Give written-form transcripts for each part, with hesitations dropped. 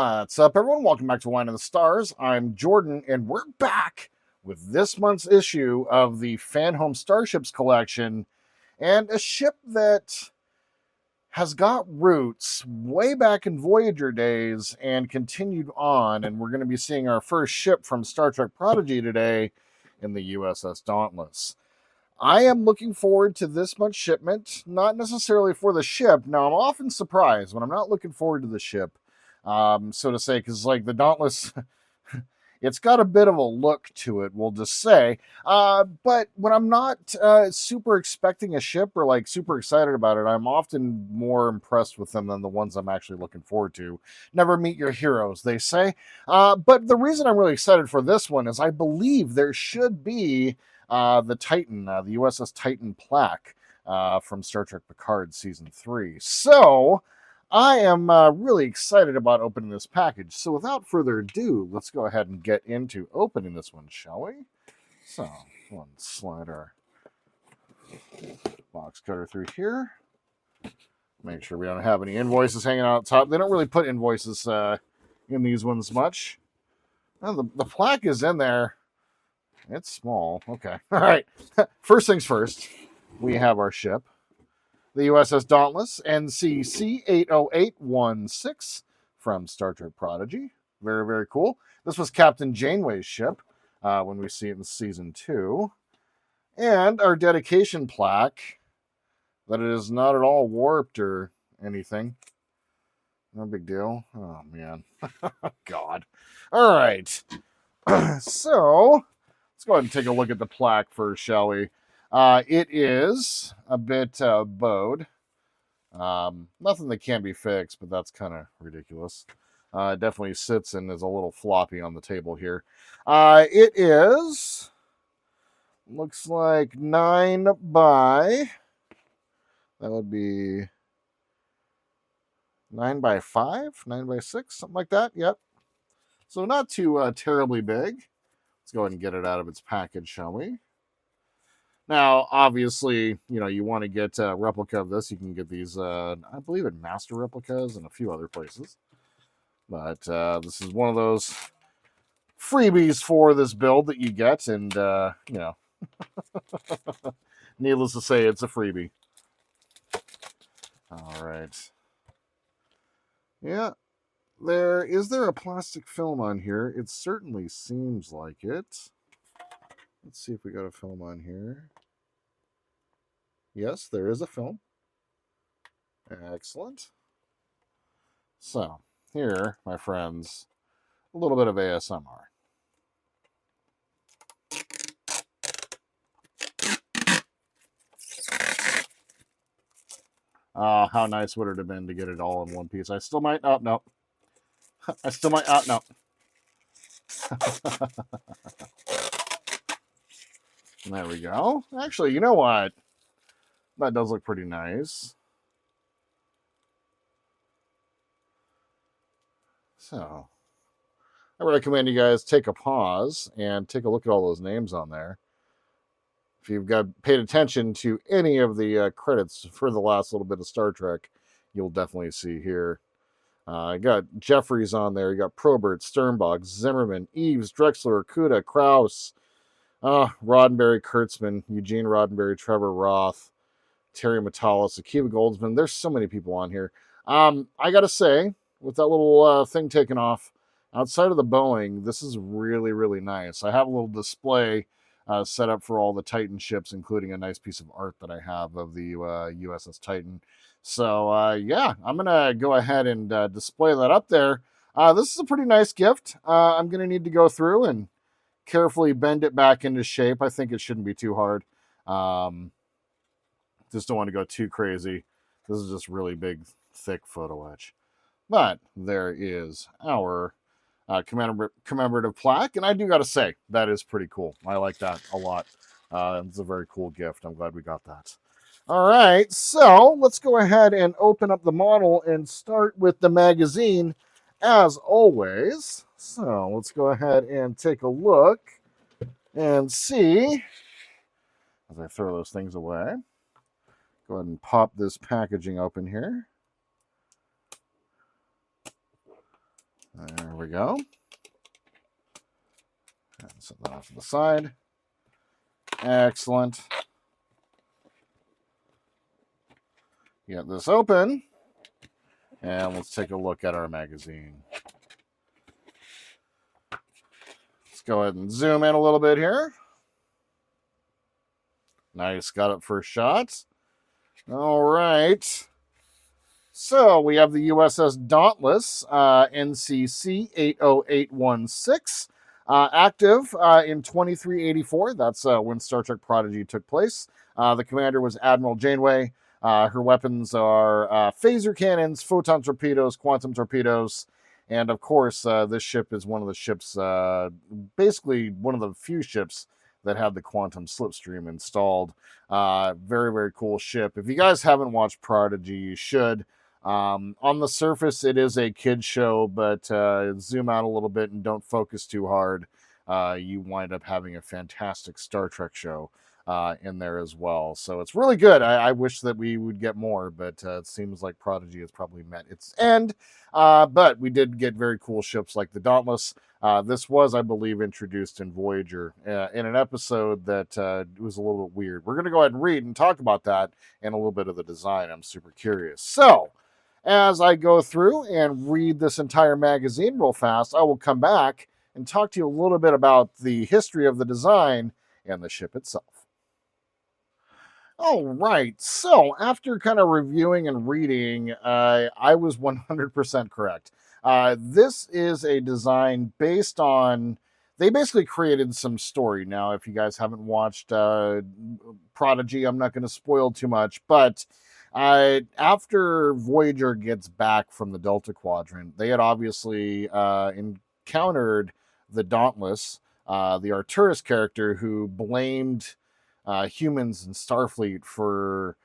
What's up, everyone? Welcome back to Wine and the Stars. I'm Jordan, and we're back with this month's issue of the Fanhome Starships Collection, and a ship that has got roots way back in Voyager days and continued on, and we're going to be seeing our first ship from Star Trek Prodigy today in the USS Dauntless. I am looking forward to this month's shipment, not necessarily for the ship. Now, I'm often surprised when I'm not looking forward to the ship, so to say, because like the Dauntless, it's got a bit of a look to it, we'll just say. But when I'm not super expecting a ship or like super excited about it, I'm often more impressed with them than the ones I'm actually looking forward to. Never meet your heroes, they say. But the reason I'm really excited for this one is I believe there should be the Titan, the USS Titan plaque from Star Trek Picard Season 3. So I am really excited about opening this package. So without further ado, let's go ahead and get into opening this one, shall we? So, one slide our box cutter through here. Make sure we don't have any invoices hanging out top. They don't really put invoices in these ones much. Well, the plaque is in there. It's small. Okay. All right. First things first, we have our ship. The USS Dauntless, NCC-80816 from Star Trek Prodigy. Very, very cool. This was Captain Janeway's ship when we see it in Season 2. And our dedication plaque, that it is not at all warped or anything. No big deal. Oh, man. God. All right. So, let's go ahead and take a look at the plaque first, shall we? It is a bit bowed. Nothing that can't be fixed, but that's kind of ridiculous. It definitely sits and is a little floppy on the table here. It is, looks like 9 by, that would be 9 by 5, 9 by 6, something like that. Yep. So not too terribly big. Let's go ahead and get it out of its package, shall we? Now, obviously, you know, you want to get a replica of this. You can get these, I believe, at Master Replicas and a few other places. But this is one of those freebies for this build that you get. And, you know, needless to say, it's a freebie. All right. Yeah. Is there a plastic film on here? It certainly seems like it. Let's see if we got a film on here. Yes, there is a film. Excellent. So, here, my friends, a little bit of ASMR. How nice would it have been to get it all in one piece? I still might, oh, no. I still might, oh, no. There we go. Actually, you know what? That does look pretty nice. So, I recommend you guys take a pause and take a look at all those names on there. If you've paid attention to any of the credits for the last little bit of Star Trek, you'll definitely see here. You got Jeffries on there. You got Probert, Sternbach, Zimmerman, Eves, Drexler, Okuda, Krauss, Roddenberry, Kurtzman, Eugene Roddenberry, Trevor Roth, Terry Metalis, Akiva Goldsman. There's so many people on here. I got to say, with that little thing taken off, outside of the Boeing, this is really, really nice. I have a little display set up for all the Titan ships, including a nice piece of art that I have of the USS Titan. So, yeah, I'm going to go ahead and display that up there. This is a pretty nice gift. I'm going to need to go through and carefully bend it back into shape. I think it shouldn't be too hard. Just don't want to go too crazy. This is just really big, thick photo etch. But there is our commemorative plaque, and I do got to say, that is pretty cool. I like that a lot. It's a very cool gift. I'm glad we got that. All right, so let's go ahead and open up the model and start with the magazine, as always. So let's go ahead and take a look and see, as I throw those things away. Go ahead and pop this packaging open here. There we go. And set that off to the side. Excellent. Get this open. And let's take a look at our magazine. Let's go ahead and zoom in a little bit here. Nice, got it first shot. All right. So we have the USS Dauntless, NCC-80816, active in 2384. That's when Star Trek Prodigy took place. The commander was Admiral Janeway. Her weapons are phaser cannons, photon torpedoes, quantum torpedoes, and of course, this ship is one of the ships, basically one of the few ships that had the quantum slipstream installed. Very, very cool ship. If you guys haven't watched Prodigy, you should. On the surface, it is a kid's show, but zoom out a little bit and don't focus too hard. You wind up having a fantastic Star Trek show in there as well. So it's really good. I wish that we would get more, but it seems like Prodigy has probably met its end. But we did get very cool ships like the Dauntless. This was, I believe, introduced in Voyager in an episode that was a little bit weird. We're going to go ahead and read and talk about that and a little bit of the design. I'm super curious. So, as I go through and read this entire magazine real fast, I will come back and talk to you a little bit about the history of the design and the ship itself. All right, so after kind of reviewing and reading, I was 100% correct. This is a design based on, they basically created some story. Now, if you guys haven't watched Prodigy, I'm not going to spoil too much, but after Voyager gets back from the Delta Quadrant, they had obviously encountered the Dauntless, the Arcturus character who blamed humans in Starfleet for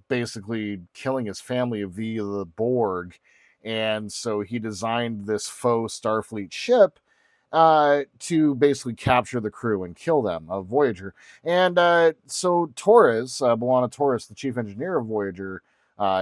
basically killing his family via the Borg. And so he designed this faux Starfleet ship to basically capture the crew and kill them of Voyager. And so Torres, B'Elanna Torres, the chief engineer of Voyager,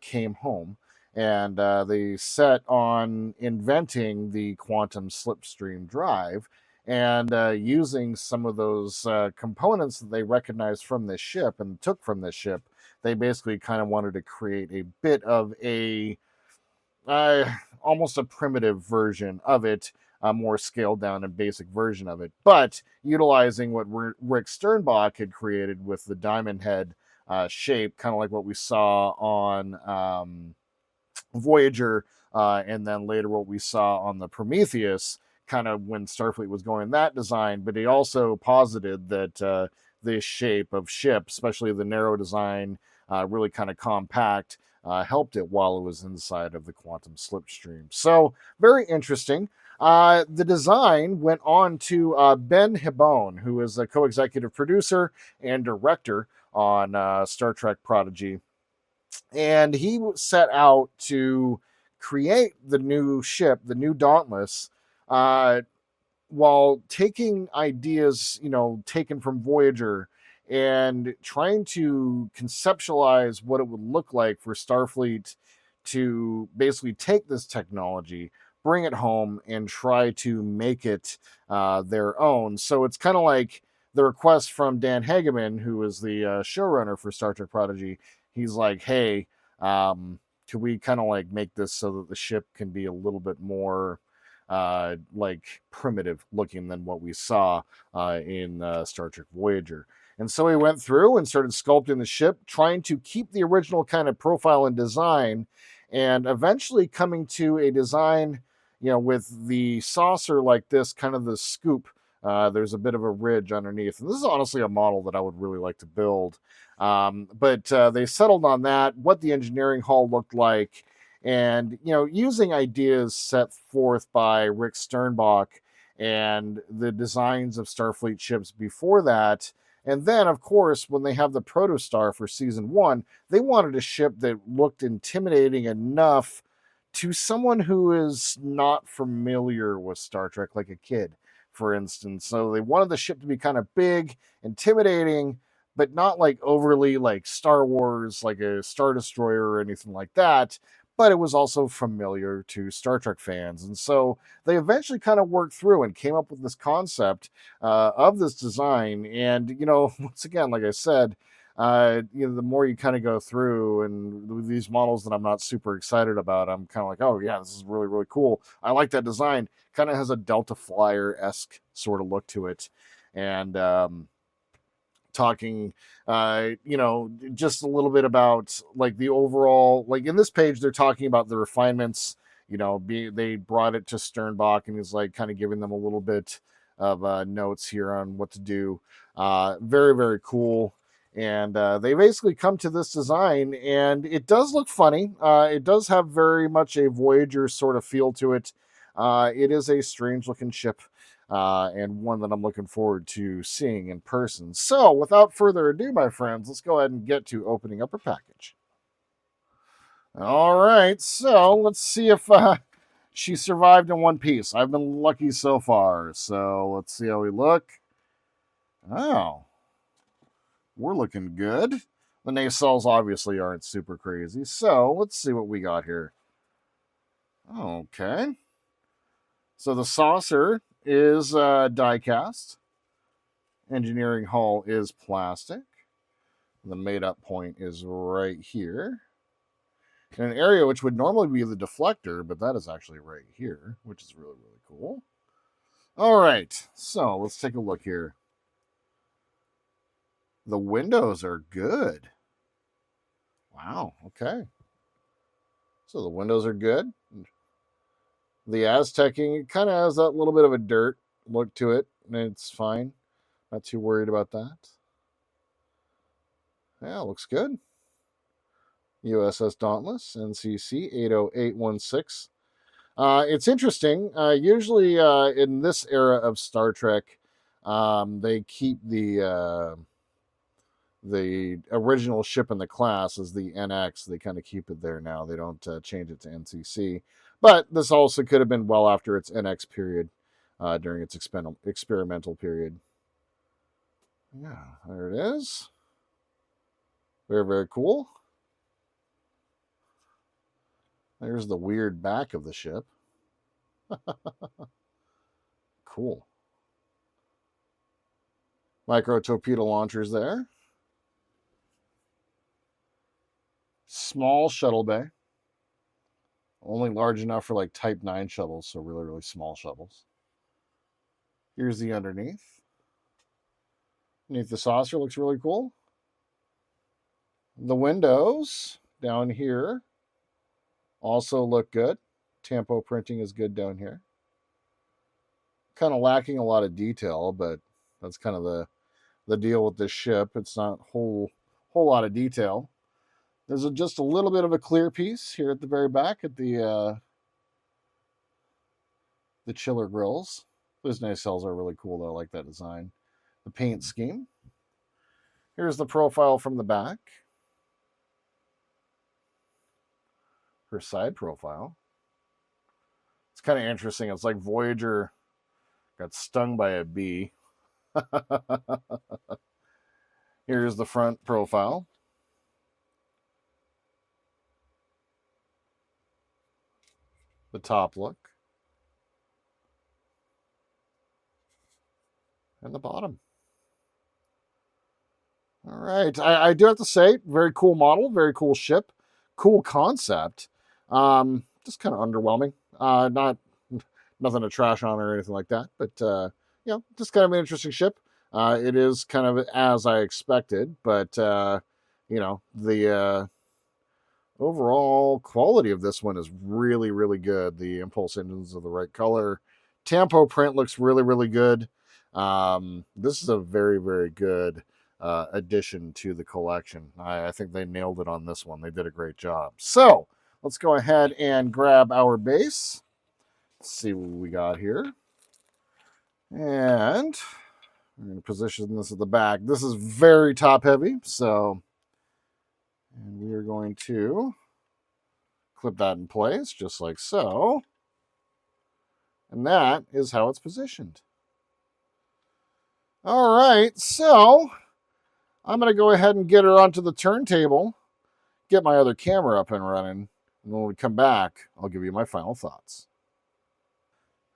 came home. And they set on inventing the quantum slipstream drive and using some of those components that they recognized from this ship and took from this ship. They basically kind of wanted to create a bit of a almost a primitive version of it, a more scaled down and basic version of it, but utilizing what Rick Sternbach had created with the diamond head shape, kind of like what we saw on Voyager, and then later what we saw on the Prometheus, kind of when Starfleet was going that design. But he also posited that this shape of ship, especially the narrow design, really kind of compact, helped it while it was inside of the quantum slipstream. So very interesting. The design went on to Ben Hibone, who is a co-executive producer and director on Star Trek Prodigy. And he set out to create the new ship, the new Dauntless, while taking ideas, taken from Voyager and trying to conceptualize what it would look like for Starfleet to basically take this technology, bring it home, and try to make it their own. So it's kind of like the request from Dan Hageman, who is the showrunner for Star Trek Prodigy. He's like, hey, could we kind of like make this so that the ship can be a little bit more like primitive looking than what we saw in Star Trek Voyager? And so he went through and started sculpting the ship, trying to keep the original kind of profile and design, and eventually coming to a design, with the saucer like this, kind of the scoop. There's a bit of a ridge underneath. And this is honestly a model that I would really like to build. But they settled on that, what the engineering hall looked like, and, using ideas set forth by Rick Sternbach and the designs of Starfleet ships before that. And then, of course, when they have the Protostar for season 1, they wanted a ship that looked intimidating enough to someone who is not familiar with Star Trek, like a kid, for instance. So they wanted the ship to be kind of big, intimidating, but not like overly like Star Wars, like a Star Destroyer or anything like that, but it was also familiar to Star Trek fans. And so they eventually kind of worked through and came up with this concept of this design. And, once again, like I said, the more you kind of go through and these models that I'm not super excited about, I'm kind of like, oh yeah, this is really, really cool. I like that design. Kind of has a Delta Flyer-esque sort of look to it. And, talking just a little bit about like the overall, like in this page they're talking about the refinements. They brought it to Sternbach and he's like kind of giving them a little bit of notes here on what to do. Very, very cool. And they basically come to this design, and it does look funny. It does have very much a Voyager sort of feel to it. It is a strange looking ship, and one that I'm looking forward to seeing in person. So, without further ado, my friends, let's go ahead and get to opening up her package. All right, so let's see if she survived in one piece. I've been lucky so far, so let's see how we look. Oh, we're looking good. The nacelles obviously aren't super crazy, so let's see what we got here. Okay. So the saucer is die-cast. Engineering hull is plastic. The made-up point is right here. In an area which would normally be the deflector, but that is actually right here, which is really, really cool. All right, so let's take a look here. The windows are good. Wow, okay. So the windows are good. The Aztecing, it kind of has that little bit of a dirt look to it, and it's fine. Not too worried about that. Yeah, looks good. USS Dauntless, NCC-80816. It's interesting. Usually in this era of Star Trek, they keep the original ship in the class as the NX. They kind of keep it there now. They don't change it to NCC. But this also could have been well after its NX period, during its experimental period. Yeah, there it is. Very, very cool. There's the weird back of the ship. Cool. Micro torpedo launchers there. Small shuttle bay. Only large enough for like Type 9 shuttles, so really, really small shuttles. Here's the underneath. Underneath the saucer looks really cool. The windows down here also look good. Tampo printing is good down here. Kind of lacking a lot of detail, but that's kind of the deal with this ship. It's not a whole lot of detail. There's just a little bit of a clear piece here at the very back at the chiller grills. Those nacelles are really cool, though. I like that design. The paint scheme. Here's the profile from the back. Her side profile. It's kind of interesting. It's like Voyager got stung by a bee. Here's the front profile. The top look. And the bottom. All right. I do have to say, very cool model, very cool ship, cool concept. Just kind of underwhelming. Nothing to trash on or anything like that, but just kind of an interesting ship. It is kind of as I expected, but the overall quality of this one is really, really good. The impulse engines are the right color. Tampo print looks really, really good. This is a very, very good addition to the collection. I think they nailed it on this one. They did a great job. So let's go ahead and grab our base. Let's see what we got here. And we're going to position this at the back. This is very top heavy, so and we are going to clip that in place just like so. And that is how it's positioned. All right, so I'm going to go ahead and get her onto the turntable, get my other camera up and running, And when we come back, I'll give you my final thoughts.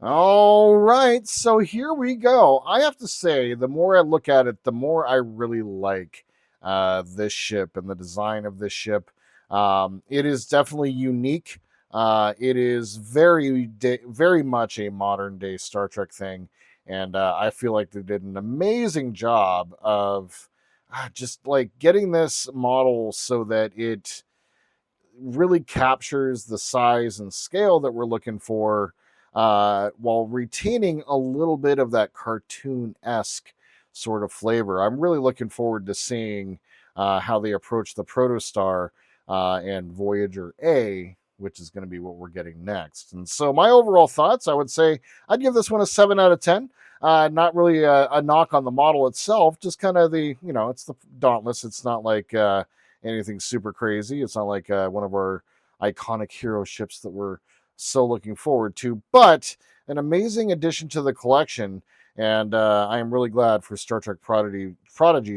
All right, so here we go. I have to say, the more I look at it, the more I really like this ship and the design of this ship. It is definitely unique. It is very much a modern day Star Trek thing, and I feel like they did an amazing job of just like getting this model so that it really captures the size and scale that we're looking for, while retaining a little bit of that cartoon-esque sort of flavor. I'm really looking forward to seeing how they approach the Protostar and Voyager A, which is going to be what we're getting next. And so my overall thoughts, I would say I'd give this one a 7 out of 10. Not really a knock on the model itself, just kind of it's the Dauntless. It's not like anything super crazy. It's not like one of our iconic hero ships that we're so looking forward to, but an amazing addition to the collection. And I am really glad for Star Trek Prodigy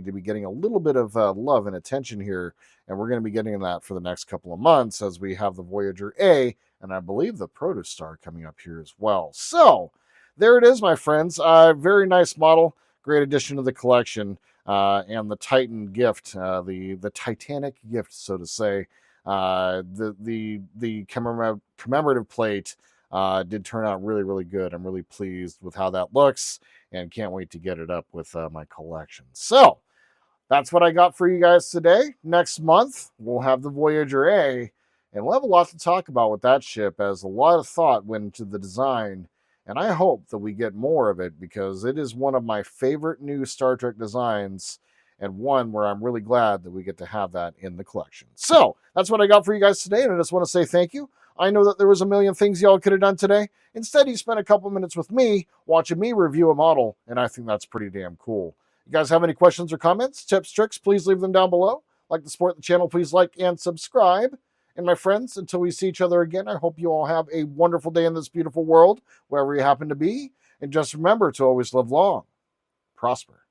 to be getting a little bit of love and attention here. And we're going to be getting that for the next couple of months as we have the Voyager A and I believe the Protostar coming up here as well. So there it is, my friends. Very nice model. Great addition to the collection. And the Titan gift, the Titanic gift, so to say. The commemorative plate did turn out really, really good. I'm really pleased with how that looks and can't wait to get it up with my collection. So that's what I got for you guys today. Next month, we'll have the Voyager A, and we'll have a lot to talk about with that ship, as a lot of thought went into the design. And I hope that we get more of it, because it is one of my favorite new Star Trek designs, and one where I'm really glad that we get to have that in the collection. So that's what I got for you guys today, and I just want to say thank you. I know that there was a million things y'all could have done today. Instead, you spent a couple minutes with me, watching me review a model, and I think that's pretty damn cool. You guys have any questions or comments, tips, tricks, please leave them down below. Like to support the channel, please like and subscribe. And my friends, until we see each other again, I hope you all have a wonderful day in this beautiful world, wherever you happen to be. And just remember to always live long, prosper,